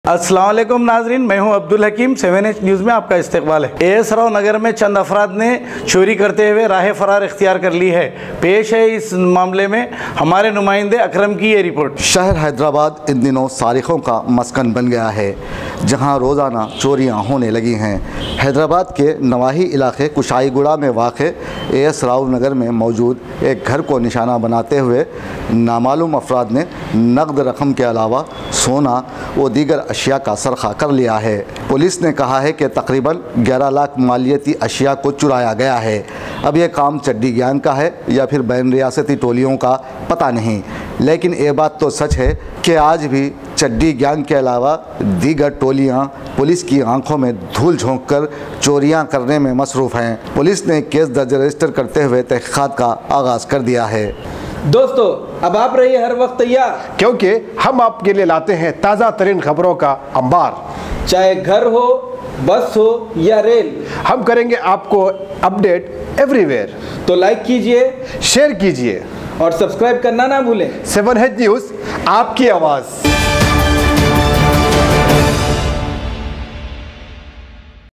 अस्सलाम वालेकुम नाजरीन, मैं हूं अब्दुल हकीम। 7H न्यूज़ में आपका इस्तकबाल है। एएस राव नगर में चंद अफराद ने चोरी करते हुए राह फरार इख्तियार कर ली है। पेश है इस मामले में हमारे नुमाइंदे अकरम की ये रिपोर्ट। शहर हैदराबाद इन दिनों सारिकों का मस्कन बन गया है, जहां रोज़ाना चोरियां होने लगी हैं। हैदराबाद के नवाही इलाके कुशाईगुड़ा में वाक़े एएस राव नगर में मौजूद एक घर को निशाना बनाते हुए नामालूम अफराद ने नकद रकम के अलावा सोना व दीगर अशिया का सरखा कर लिया है। पुलिस ने कहा है कि तकरीबन 11 लाख मालियती अशिया को चुराया गया है। अब यह काम चड्डी गैंग का है या फिर बैन रियासती टोलियों का पता नहीं, लेकिन ये बात तो सच है कि आज भी चड्डी गैंग के अलावा दीगर टोलियां पुलिस की आंखों में धूल झोंक कर चोरियां करने में मसरूफ़ हैं। पुलिस ने केस दर्ज रजिस्टर करते हुए तहक़ीक़ात का आगाज़ कर दिया है। दोस्तों, अब आप रहिए हर वक्त तैयार, क्योंकि हम आपके लिए लाते हैं ताज़ा तरीन खबरों का अंबार। चाहे घर हो, बस हो या रेल, हम करेंगे आपको अपडेट एवरीवेयर। तो लाइक कीजिए, शेयर कीजिए और सब्सक्राइब करना ना भूलें। 7H न्यूज़, आपकी आवाज़।